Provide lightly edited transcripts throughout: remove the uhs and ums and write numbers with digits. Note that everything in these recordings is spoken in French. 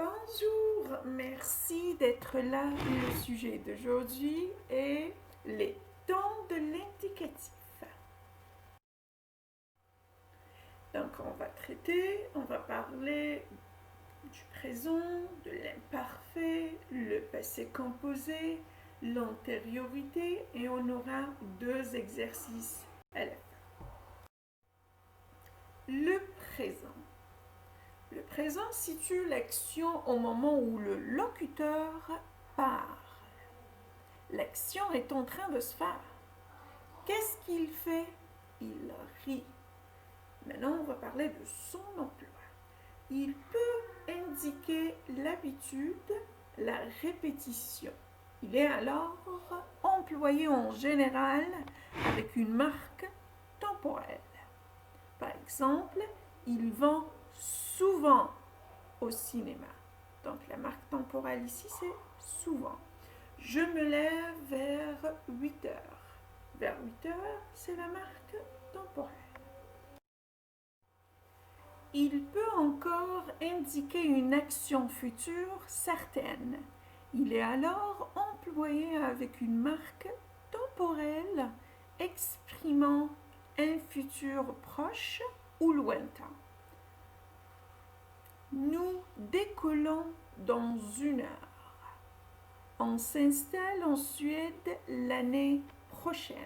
Bonjour, merci d'être là. Le sujet d'aujourd'hui est les temps de l'indicatif. Donc, on va parler du présent, de l'imparfait, le passé composé, l'antériorité et on aura 2 exercices à la fin. Le présent. Le présent situe l'action au moment où le locuteur parle. L'action est en train de se faire. Qu'est-ce qu'il fait? Il rit. Maintenant, on va parler de son emploi. Il peut indiquer l'habitude, la répétition. Il est alors employé en général avec une marque temporelle. Par exemple, il vend souvent au cinéma. Donc la marque temporelle ici, c'est souvent. Je me lève vers 8 heures. Vers 8 heures, c'est la marque temporelle. Il peut encore indiquer une action future certaine. Il est alors employé avec une marque temporelle exprimant un futur proche ou lointain. Nous décollons dans 1 heure. On s'installe en Suède l'année prochaine.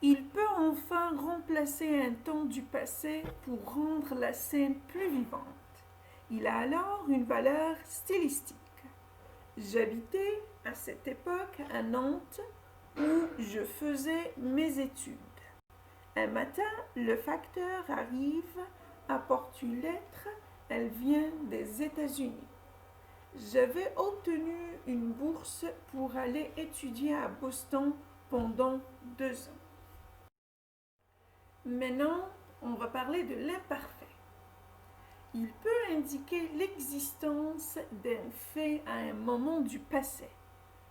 Il peut enfin remplacer un temps du passé pour rendre la scène plus vivante. Il a alors une valeur stylistique. J'habitais à cette époque à Nantes où je faisais mes études. Un matin, le facteur arrive, apporte une lettre, elle vient des États-Unis. J'avais obtenu une bourse pour aller étudier à Boston pendant 2 ans. Maintenant, on va parler de l'imparfait. Il peut indiquer l'existence d'un fait à un moment du passé.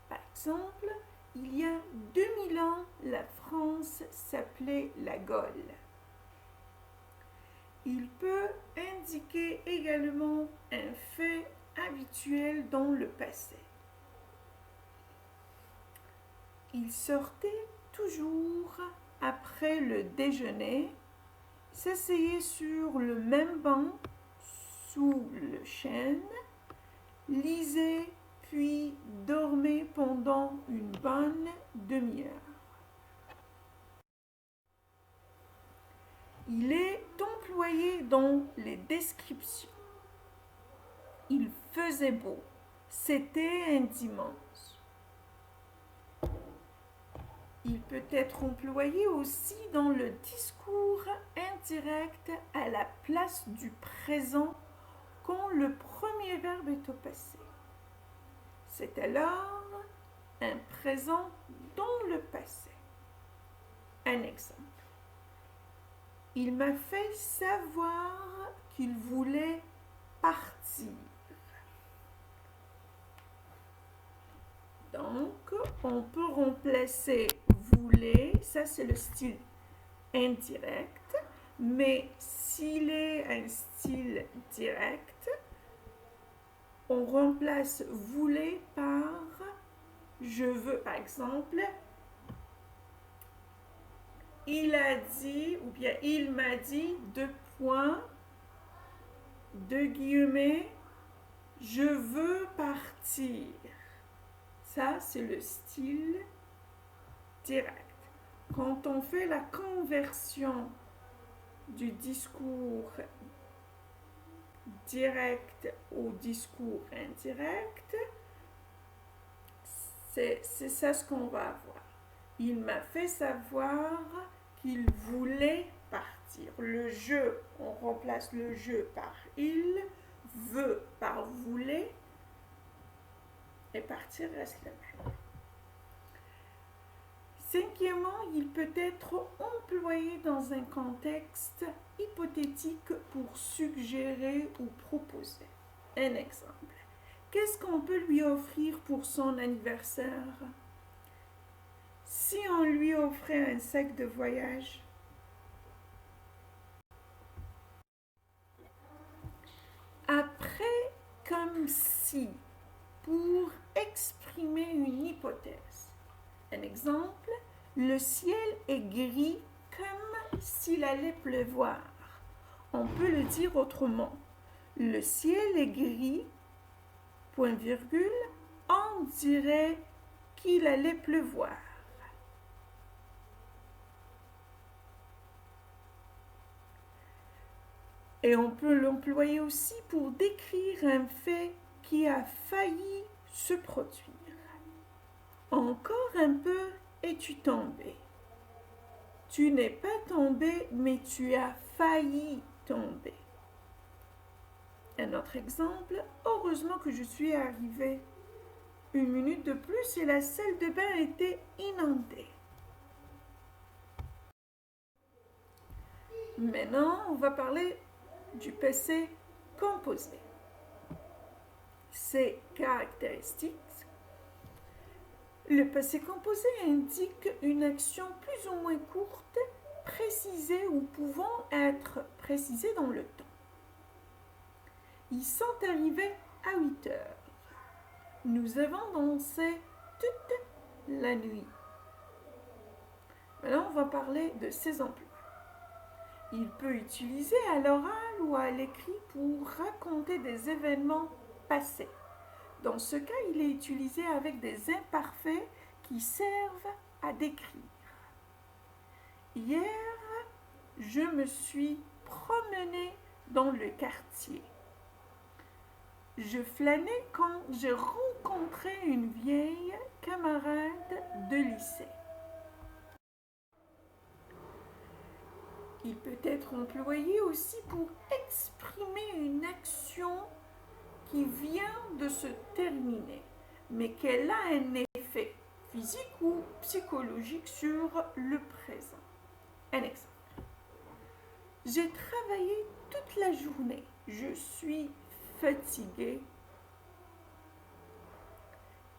Par exemple, il y a 2000 ans, la France s'appelait la Gaule. Il peut indiquer également un fait habituel dans le passé. Il sortait toujours après le déjeuner, s'asseyait sur le même banc sous le chêne, lisait puis dormait pendant une bonne demi-heure. Il est employé dans les descriptions. Il faisait beau. C'était un dimanche. Il peut être employé aussi dans le discours indirect à la place du présent quand le premier verbe est au passé. C'est alors un présent dans le passé. Un exemple. Il m'a fait savoir qu'il voulait partir. Donc, on peut remplacer voulait, ça c'est le style indirect, mais s'il est un style direct, on remplace voulait par je veux. Par exemple, il a dit, ou bien il m'a dit, 2 points, 2 guillemets, je veux partir. Ça, c'est le style direct. Quand on fait la conversion du discours direct au discours indirect, c'est ça ce qu'on va avoir. Il m'a fait savoir qu'il voulait partir. Le je, on remplace le je par il, veut par voulait, et partir reste le même. Cinquièmement, il peut être employé dans un contexte hypothétique pour suggérer ou proposer. Un exemple. Qu'est-ce qu'on peut lui offrir pour son anniversaire? Si on lui offrait un sac de voyage, comme si pour exprimer une hypothèse. Un exemple, le ciel est gris comme s'il allait pleuvoir. On peut le dire autrement. Le ciel est gris, point virgule, on dirait qu'il allait pleuvoir. Et on peut l'employer aussi pour décrire un fait qui a failli se produire. Encore un peu et tu tombais. Tu n'es pas tombé, mais tu as failli tomber. Un autre exemple, heureusement que je suis arrivée 1 minute de plus et la salle de bain était inondée. Maintenant, on va parler du passé composé. Ses caractéristiques. Le passé composé indique une action plus ou moins courte, précisée ou pouvant être précisée dans le temps. Ils sont arrivés à 8 heures. Nous avons dansé toute la nuit. Maintenant, on va parler de ses emplois. Il peut utiliser à l'oral ou à l'écrit pour raconter des événements passés. Dans ce cas, il est utilisé avec des imparfaits qui servent à décrire. Hier, je me suis promenée dans le quartier. Je flânais quand j'ai rencontré une vieille camarade de lycée. Il peut être employé aussi pour exprimer une action qui vient de se terminer, mais qu'elle a un effet physique ou psychologique sur le présent. Un exemple. J'ai travaillé toute la journée. Je suis fatiguée.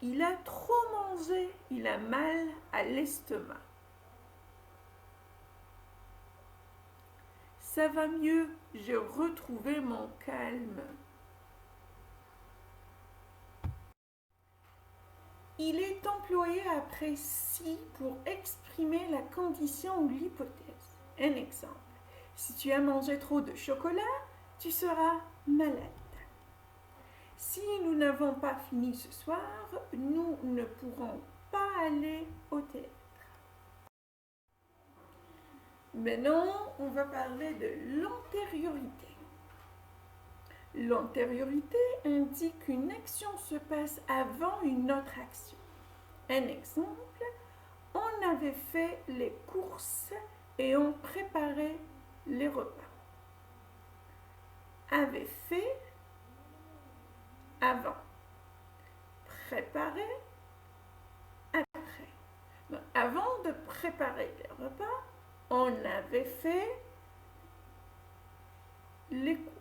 Il a trop mangé. Il a mal à l'estomac. Ça va mieux. J'ai retrouvé mon calme. Il est employé après si pour exprimer la condition ou l'hypothèse. Un exemple. Si tu as mangé trop de chocolat, tu seras malade. Si nous n'avons pas fini ce soir, nous ne pourrons pas aller au théâtre. Maintenant, on va parler de l'antériorité. L'antériorité indique qu'une action se passe avant une autre action. Un exemple, on avait fait les courses et on préparait les repas. Avait fait avant. Préparer après. Donc, avant de préparer les repas, on avait fait les courses.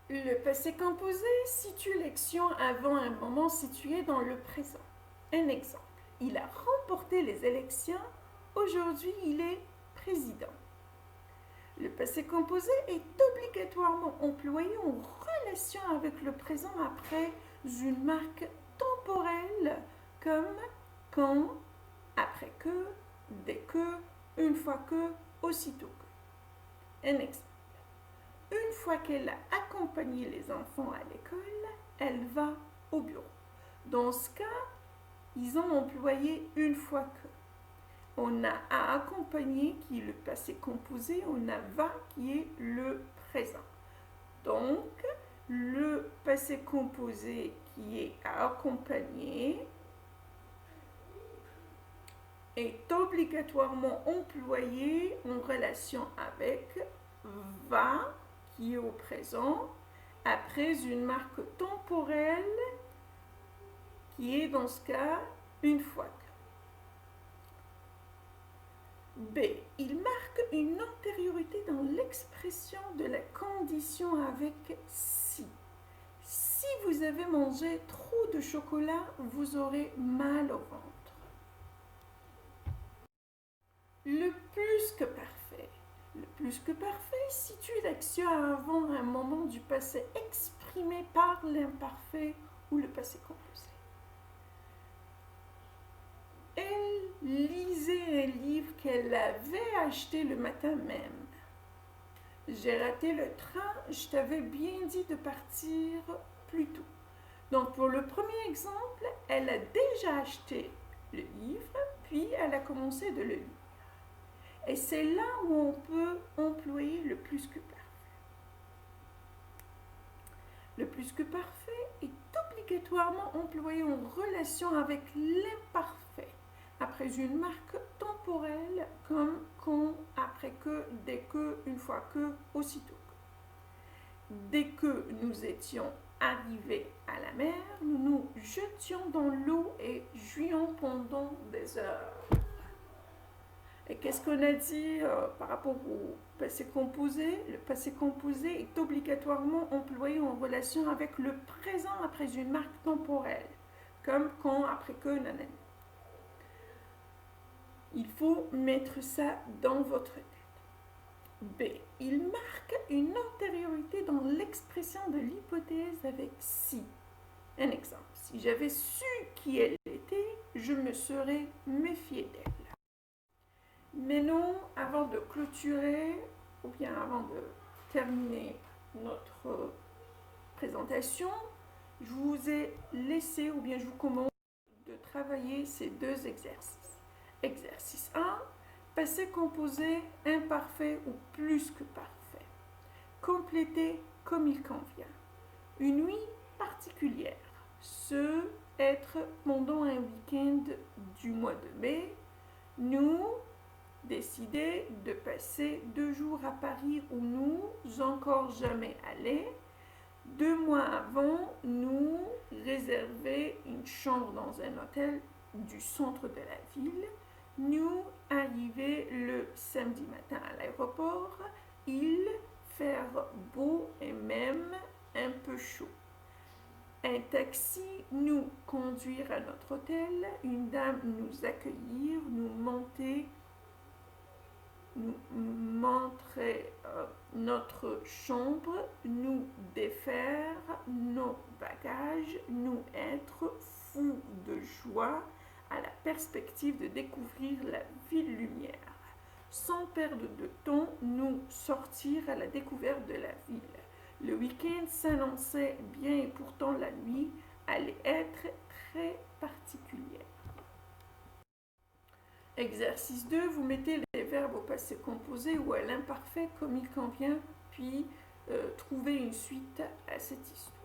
Le passé composé situe l'action avant un moment situé dans le présent. Un exemple. Il a remporté les élections. Aujourd'hui, il est président. Le passé composé est obligatoirement employé en relation avec le présent après une marque temporelle comme quand, après que, dès que, une fois que, aussitôt que. Un exemple. Une fois qu'elle a accompagné les enfants à l'école, elle va au bureau. Dans ce cas, ils ont employé une fois que. On a à accompagner qui est le passé composé, on a va qui est le présent. Donc, le passé composé qui est à accompagner est obligatoirement employé en relation avec va qui est au présent après une marque temporelle qui est dans ce cas une fois que. B. Il marque une antériorité dans l'expression de la condition avec si. Si vous avez mangé trop de chocolat, vous aurez mal au ventre. Le plus que parfait. Le plus que parfait situe l'action avant un moment du passé exprimé par l'imparfait ou le passé composé. Elle lisait un livre qu'elle avait acheté le matin même. J'ai raté le train, je t'avais bien dit de partir plus tôt. Donc pour le premier exemple, elle a déjà acheté le livre, puis elle a commencé de le lire. Et c'est là où on peut employer le plus que parfait. Le plus que parfait est obligatoirement employé en relation avec l'imparfait, après une marque temporelle comme quand, après que, dès que, une fois que, aussitôt que. Dès que nous étions arrivés à la mer, nous nous jetions dans l'eau et jouions pendant des heures. Et qu'est-ce qu'on a dit par rapport au passé composé? Le passé composé est obligatoirement employé en relation avec le présent après une marque temporelle, comme quand, après que, nanana. Il faut mettre ça dans votre tête. B. Il marque une antériorité dans l'expression de l'hypothèse avec si. Un exemple. Si j'avais su qui elle était, je me serais méfié d'elle. Mais non, avant de clôturer, ou bien avant de terminer notre présentation, je vous ai laissé, ou bien je vous commande de travailler ces deux exercices. Exercice 1, passé composé imparfait ou plus que parfait. Compléter comme il convient. Une nuit particulière. Ce être pendant un week-end du mois de mai, nous décidé de passer 2 jours à Paris où nous encore jamais allés. 2 mois avant, nous réserver une chambre dans un hôtel du centre de la ville. Nous arriver le samedi matin à l'aéroport. Il faire beau et même un peu chaud. Un taxi nous conduire à notre hôtel. Une dame nous accueillir, nous montrer notre chambre, nous défaire nos bagages, nous être fous de joie à la perspective de découvrir la ville lumière. Sans perdre de temps, nous sortir à la découverte de la ville. Le week-end s'annonçait bien et pourtant la nuit allait être très particulière. Exercice 2, vous mettez les verbes au passé composé ou à l'imparfait comme il convient, puis trouvez une suite à cette histoire.